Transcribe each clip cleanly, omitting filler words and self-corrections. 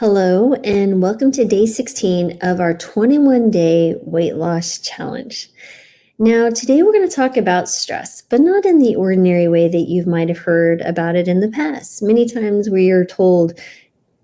Hello, and welcome to day 16 of our 21-day weight loss challenge. Now, today we're going to talk about stress, but not in the ordinary way that you might have heard about it in the past. Many times we are told,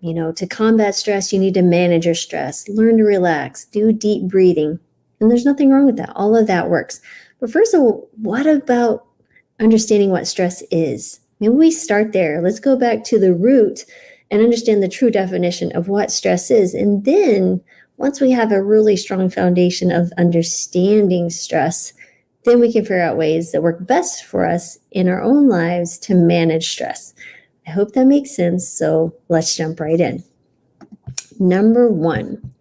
to combat stress, you need to manage your stress, learn to relax, do deep breathing. And there's nothing wrong with that. All of that works. But first of all, what about understanding what stress is? Maybe we start there. Let's go back to the root and understand the true definition of what stress is. And then once we have a really strong foundation of understanding stress, then we can figure out ways that work best for us in our own lives to manage stress. I hope that makes sense. So let's jump right in. Number one,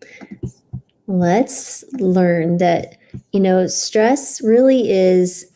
let's learn that, stress really is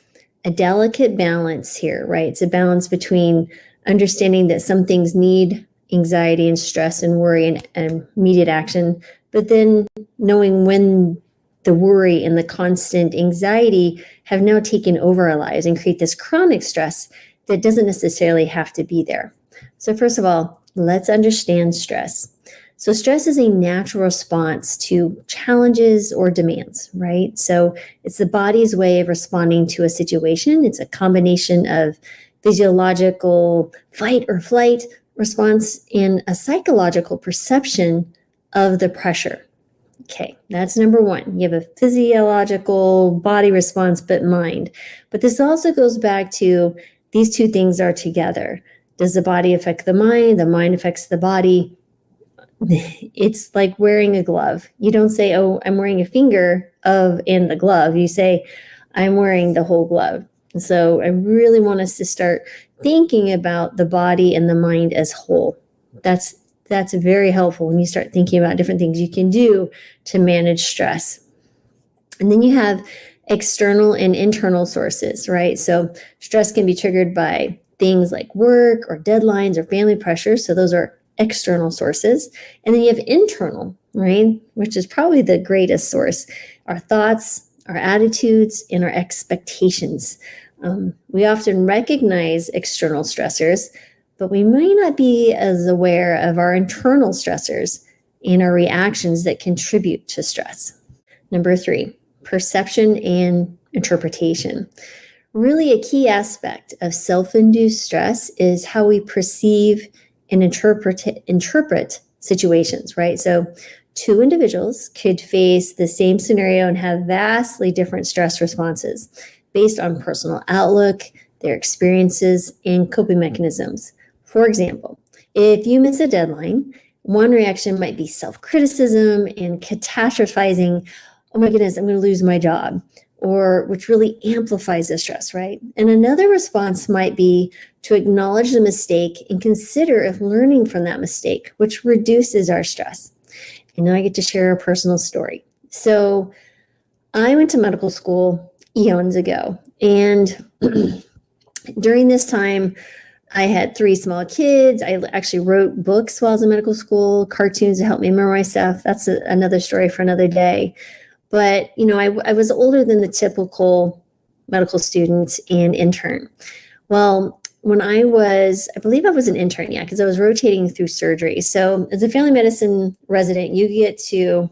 a delicate balance here, right? It's a balance between understanding that some things need anxiety and stress and worry and immediate action, but then knowing when the worry and the constant anxiety have now taken over our lives and create this chronic stress that doesn't necessarily have to be there. So first of all, let's understand stress. So stress is a natural response to challenges or demands, right? So it's the body's way of responding to a situation. It's a combination of physiological fight or flight response and a psychological perception of the pressure. Okay, that's number one. You have a physiological body response, but mind. But this also goes back to these two things are together. Does the body affect the mind? The mind affects the body. It's like wearing a glove. You don't say, oh, I'm wearing a finger in the glove. You say, I'm wearing the whole glove. So I really want us to start thinking about the body and the mind as whole. That's very helpful when you start thinking about different things you can do to manage stress. And then you have external and internal sources, right? So stress can be triggered by things like work or deadlines or family pressure. So those are external sources. And then you have internal, right? Which is probably the greatest source. Our thoughts, our attitudes, and our expectations. We often recognize external stressors, but we may not be as aware of our internal stressors and our reactions that contribute to stress. Number three, perception and interpretation. Really a key aspect of self-induced stress is how we perceive and interpret situations, right? So two individuals could face the same scenario and have vastly different stress responses based on personal outlook, their experiences, and coping mechanisms. For example, if you miss a deadline, one reaction might be self-criticism and catastrophizing, oh my goodness, I'm going to lose my job, or which really amplifies the stress, right? And another response might be to acknowledge the mistake and consider if learning from that mistake, which reduces our stress. And now I get to share a personal story. So I went to medical school eons ago. And during this time, I had 3 small kids. I actually wrote books while I was in medical school, cartoons to help me memorize stuff. That's another story for another day. But, I was older than the typical medical student and intern. Well, when I believe I was an intern, yeah, because I was rotating through surgery. So as a family medicine resident, you get to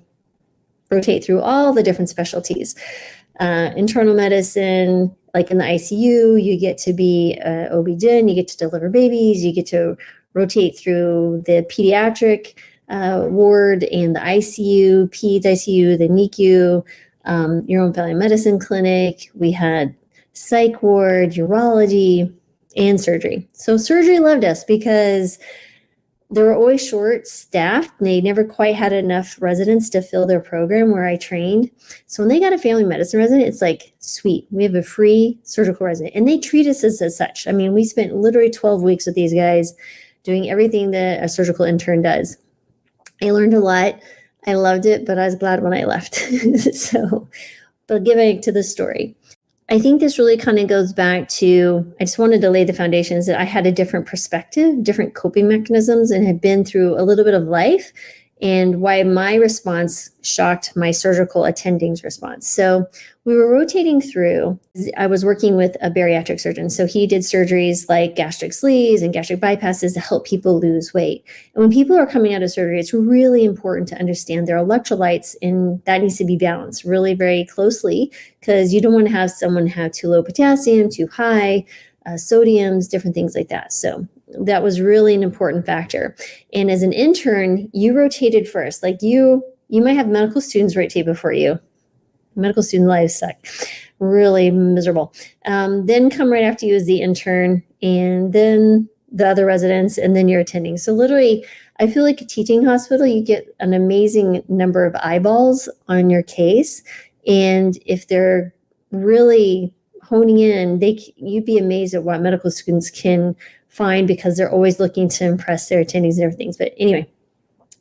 rotate through all the different specialties. Internal medicine, like in the ICU, you get to be OB-GYN, you get to deliver babies, you get to rotate through the pediatric ward and the ICU, peds ICU, the NICU, your own family medicine clinic. We had psych ward, urology, and surgery. So surgery loved us because they were always short-staffed. They never quite had enough residents to fill their program where I trained. So when they got a family medicine resident, it's like, sweet, we have a free surgical resident. And they treat us as such. I mean, we spent literally 12 weeks with these guys doing everything that a surgical intern does. I learned a lot. I loved it, but I was glad when I left. But getting to the story. I think this really kind of goes back to, I just wanted to lay the foundations that I had a different perspective, different coping mechanisms, and had been through a little bit of life and why my response shocked my surgical attending's response. So we were rotating through. I was working with a bariatric surgeon. So he did surgeries like gastric sleeves and gastric bypasses to help people lose weight. And when people are coming out of surgery, it's really important to understand their electrolytes, and that needs to be balanced really very closely, because you don't want to have someone have too low potassium, too high sodiums, different things like that. So that was really an important factor. And as an intern, you rotated first. Like you might have medical students rotate before you. Medical student lives suck. Really miserable. Then come right after you as the intern, and then the other residents, and then you're attending. So literally, I feel like a teaching hospital, you get an amazing number of eyeballs on your case. And if they're really honing in, you'd be amazed at what medical students can find, because they're always looking to impress their attendees and everything. But anyway,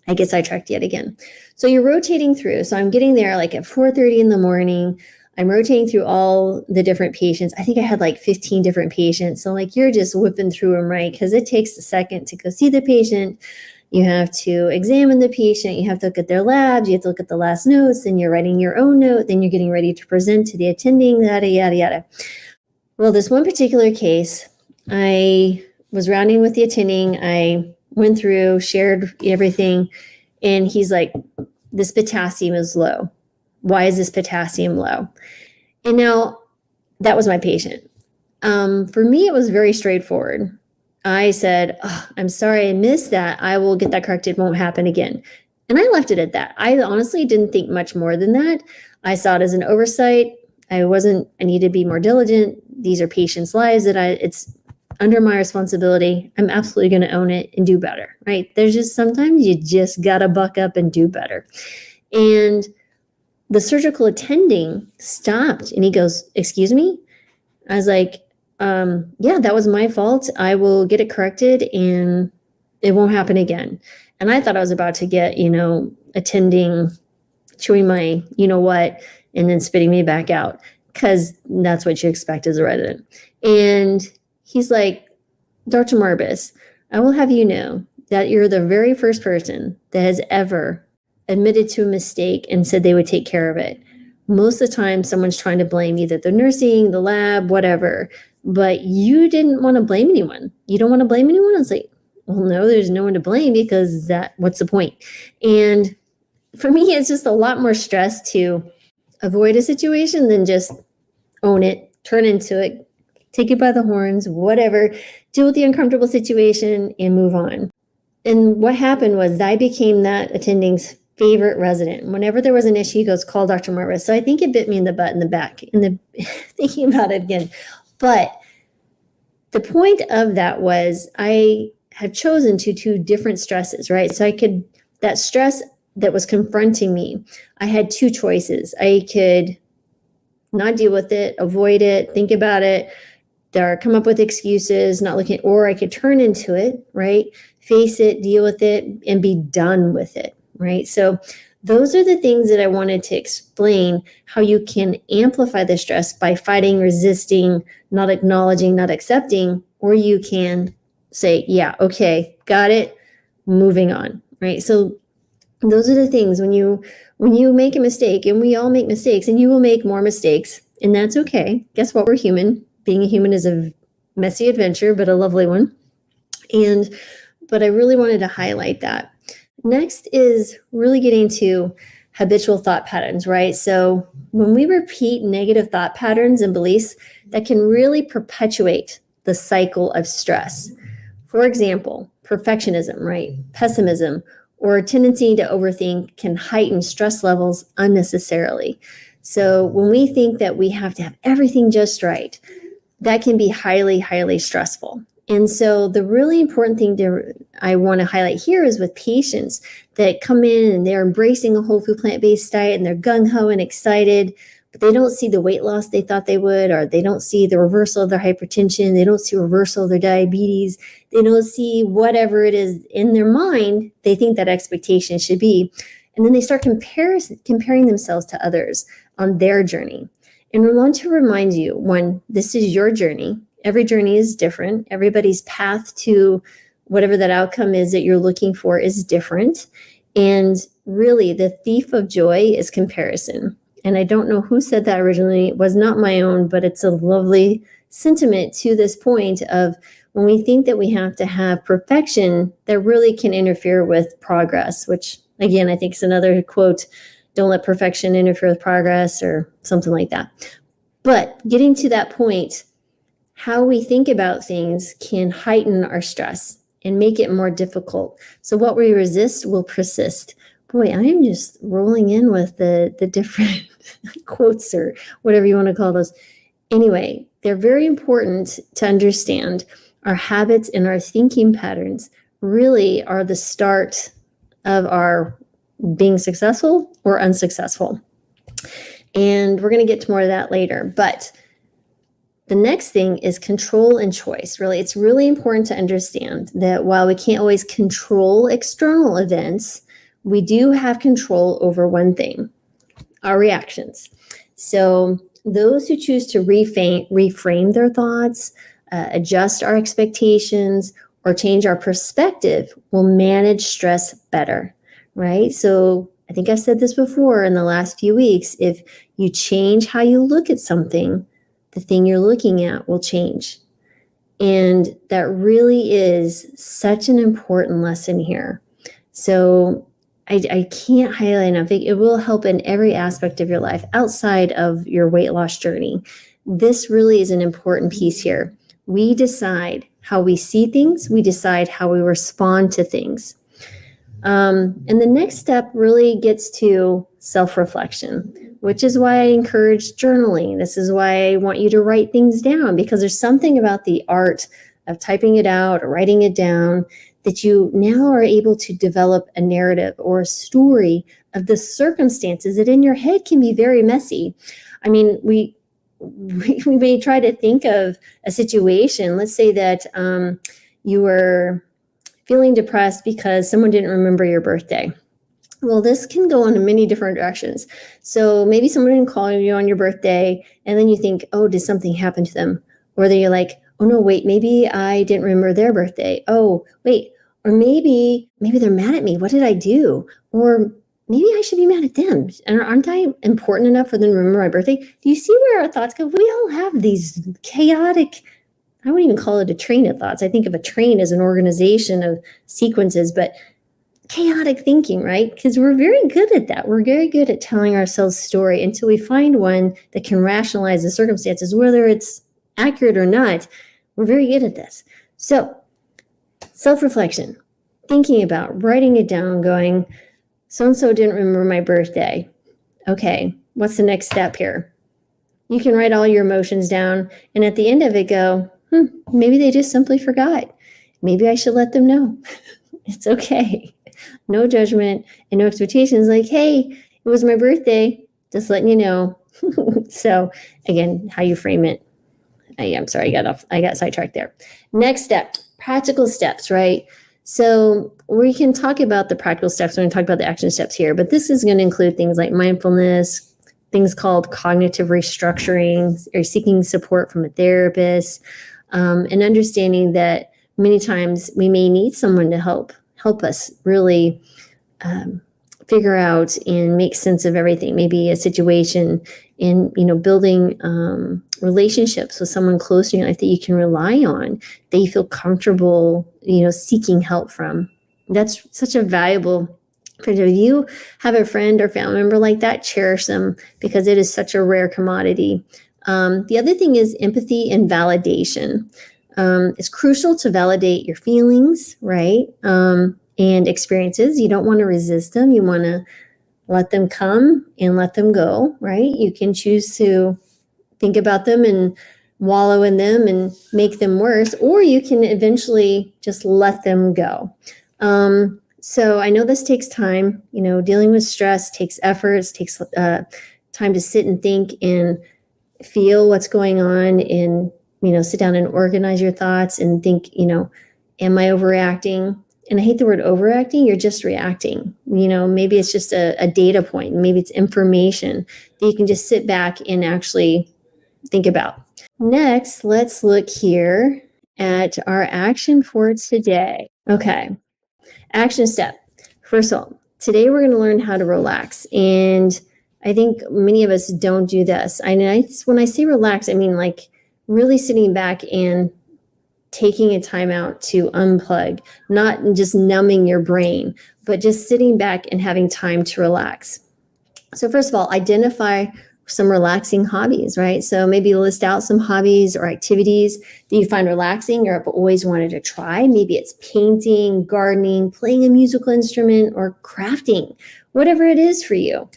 I get sidetracked yet again. So you're rotating through. So I'm getting there like at 4:30 in the morning. I'm rotating through all the different patients. I think I had like 15 different patients. So like you're just whipping through them, right? Because it takes a second to go see the patient. You have to examine the patient. You have to look at their labs. You have to look at the last notes. Then you're writing your own note. Then you're getting ready to present to the attending, yada, yada, yada. Well, this one particular case, I was rounding with the attending. I went through, shared everything. And he's like, this potassium is low. Why is this potassium low? And now that was my patient. For me, it was very straightforward. I said, oh, I'm sorry I missed that. I will get that corrected. It won't happen again. And I left it at that. I honestly didn't think much more than that. I saw it as an oversight. I needed to be more diligent. These are patients' lives it's under my responsibility. I'm absolutely going to own it and do better, right? There's just sometimes you just got to buck up and do better. And the surgical attending stopped and he goes, excuse me? I was like, yeah, that was my fault. I will get it corrected and it won't happen again. And I thought I was about to get, attending, chewing my, what, and then spitting me back out, because that's what you expect as a resident. And he's like, Dr. Marbus, I will have you know that you're the very first person that has ever admitted to a mistake and said they would take care of it. Most of the time, someone's trying to blame either the nursing, the lab, whatever, but you didn't want to blame anyone. You don't want to blame anyone? I was like, well, no, there's no one to blame, because what's the point? And for me, it's just a lot more stress to avoid a situation than just own it, turn into it, take it by the horns, whatever, deal with the uncomfortable situation and move on. And what happened was I became that attending's favorite resident. Whenever there was an issue, he goes, call Dr. Marvis. So I think it bit me in the butt in the back, thinking about it again. But the point of that was I had chosen to two different stresses, right? So that stress that was confronting me, I had two choices. I could not deal with it, avoid it, think about it, come up with excuses, not looking, or I could turn into it, right? Face it, deal with it, and be done with it, right? So those are the things that I wanted to explain, how you can amplify the stress by fighting, resisting, not acknowledging, not accepting, or you can say, yeah, okay, got it, moving on, right? So those are the things when you make a mistake, and we all make mistakes, and you will make more mistakes, and that's okay. Guess what? We're human. Being a human is a messy adventure, but a lovely one. But I really wanted to highlight that. Next is really getting to habitual thought patterns, right? So when we repeat negative thought patterns and beliefs, that can really perpetuate the cycle of stress. For example, perfectionism, right? Pessimism, or a tendency to overthink can heighten stress levels unnecessarily. So when we think that we have to have everything just right, that can be highly, highly stressful. And so the really important thing I want to highlight here is with patients that come in and they're embracing a whole food plant-based diet and they're gung-ho and excited, but they don't see the weight loss they thought they would, or they don't see the reversal of their hypertension, they don't see reversal of their diabetes, they don't see whatever it is in their mind they think that expectation should be. And then they start comparing themselves to others on their journey. And we want to remind you, one, this is your journey. Every journey is different. Everybody's path to whatever that outcome is that you're looking for is different. And really, the thief of joy is comparison. And I don't know who said that originally. It was not my own, but it's a lovely sentiment to this point of when we think that we have to have perfection, that really can interfere with progress, which again, I think is another quote, don't let perfection interfere with progress or something like that. But getting to that point, how we think about things can heighten our stress and make it more difficult. So what we resist will persist. Boy, I am just rolling in with the different quotes or whatever you want to call those. Anyway, they're very important to understand. Our habits and our thinking patterns really are the start of our being successful or unsuccessful. And we're going to get to more of that later. But the next thing is control and choice. Really, it's really important to understand that while we can't always control external events, we do have control over one thing, our reactions. So those who choose to reframe their thoughts, adjust our expectations, or change our perspective will manage stress better, right? So I think I've said this before in the last few weeks. If you change how you look at something, the thing you're looking at will change. And that really is such an important lesson here. So I can't highlight enough. It will help in every aspect of your life outside of your weight loss journey. This really is an important piece here. We decide how we see things. We decide how we respond to things. And the next step really gets to self-reflection, which is why I encourage journaling. This is why I want you to write things down, because there's something about the art of typing it out or writing it down that you now are able to develop a narrative or a story of the circumstances that in your head can be very messy. I mean, we may try to think of a situation. Let's say that you were feeling depressed because someone didn't remember your birthday. Well, this can go in many different directions. So maybe someone didn't call you on your birthday, and then you think, oh, did something happen to them? Or then you're like, oh no, wait, maybe I didn't remember their birthday. Oh, wait, or maybe they're mad at me. What did I do? Or maybe I should be mad at them. And aren't I important enough for them to remember my birthday? Do you see where our thoughts go? We all have these chaotic, I wouldn't even call it a train of thoughts. I think of a train as an organization of sequences, but chaotic thinking, right? Because we're very good at that. We're very good at telling ourselves story until we find one that can rationalize the circumstances, whether it's accurate or not. We're very good at this. So self-reflection, thinking about, writing it down, going, so-and-so didn't remember my birthday. Okay, what's the next step here? You can write all your emotions down, and at the end of it go, maybe they just simply forgot. Maybe I should let them know. It's okay. No judgment and no expectations. Like, hey, it was my birthday. Just letting you know. So again, how you frame it. I'm sorry, I got sidetracked there. Next step, practical steps, right? So we can talk about the practical steps when we talk about the action steps here, but this is going to include things like mindfulness, things called cognitive restructuring, or seeking support from a therapist, and understanding that many times we may need someone to help us really figure out and make sense of everything. Maybe a situation in, building relationships with someone close in your life that you can rely on, that you feel comfortable, seeking help from. That's such a valuable. If you have a friend or family member like that, cherish them, because it is such a rare commodity. The other thing is empathy and validation. It's crucial to validate your feelings, right? And experiences. You don't want to resist them. You want to let them come and let them go, right? You can choose to think about them and wallow in them and make them worse, or you can eventually just let them go. So I know this takes time. Dealing with stress takes efforts, takes time to sit and think and feel what's going on, and sit down and organize your thoughts and think, am I overreacting? And I hate the word overreacting. You're just reacting. Maybe it's just a data point. Maybe it's information that you can just sit back and actually think about. Next, let's look here at our action for today. Okay. Action step. First of all, Today we're going to learn how to relax. And I think many of us don't do this. When I say relax, I mean like really sitting back and taking a time out to unplug, not just numbing your brain, but just sitting back and having time to relax. So first of all, identify some relaxing hobbies, right? So maybe list out some hobbies or activities that you find relaxing or have always wanted to try. Maybe it's painting, gardening, playing a musical instrument, or crafting, whatever it is for you.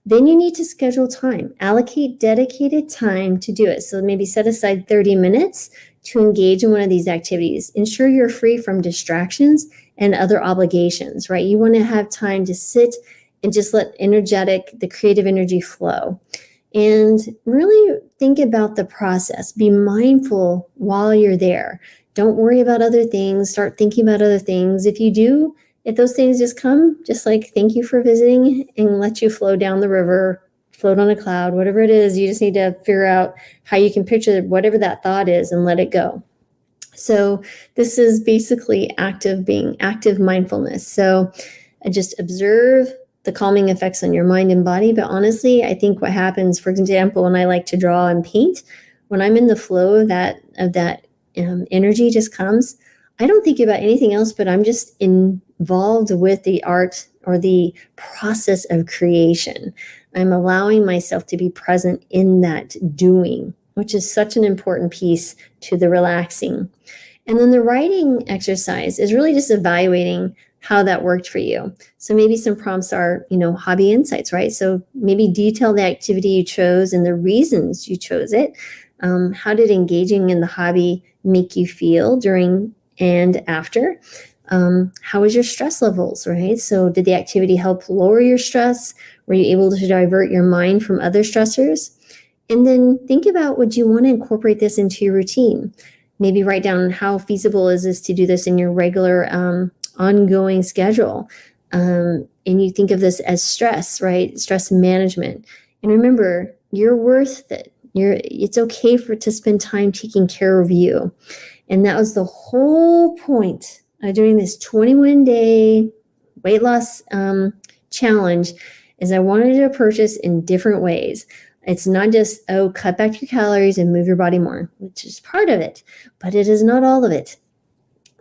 Then you need to schedule time, allocate dedicated time to do it. So maybe set aside 30 minutes to engage in one of these activities. Ensure you're free from distractions and other obligations, right? You want to have time to sit and just let the creative energy flow. And really think about the process. Be mindful while you're there. Don't worry about other things. Start thinking about other things. If those things just come, just like thank you for visiting and let you flow down the river, float on a cloud, whatever it is, you just need to figure out how you can picture whatever that thought is and let it go. So this is basically active mindfulness. So just observe the calming effects on your mind and body. But honestly, I think what happens, for example, when I like to draw and paint, when I'm in the flow of that energy just comes, I don't think about anything else, but I'm just involved with the art or the process of creation. I'm allowing myself to be present in that doing, which is such an important piece to the relaxing. And then the writing exercise is really just evaluating how that worked for you. So maybe some prompts are, hobby insights, right? So maybe detail the activity you chose and the reasons you chose it. How did engaging in the hobby make you feel during and after? How was your stress levels, right? So did the activity help lower your stress? Were you able to divert your mind from other stressors? And then think about, would you want to incorporate this into your routine? Maybe write down how feasible is this to do this in your regular ongoing schedule. And you think of this as stress, right? Stress management. And remember, you're worth it. It's okay to spend time taking care of you. And that was the whole point of doing this 21-day weight loss challenge, is I wanted to approach this in different ways. It's not just, cut back your calories and move your body more, which is part of it, but it is not all of it.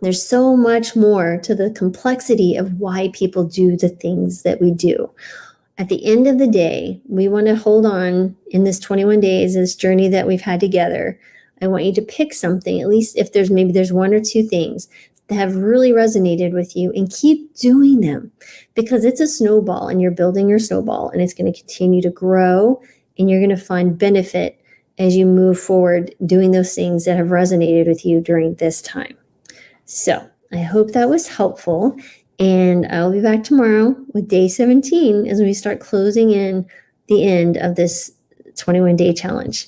There's so much more to the complexity of why people do the things that we do. At the end of the day, we want to hold on in this 21 days, this journey that we've had together. I want you to pick something, at least if there's one or two things that have really resonated with you, and keep doing them, because it's a snowball and you're building your snowball and it's going to continue to grow, and you're going to find benefit as you move forward doing those things that have resonated with you during this time. So I hope that was helpful, and I'll be back tomorrow with day 17 as we start closing in the end of this 21-day challenge.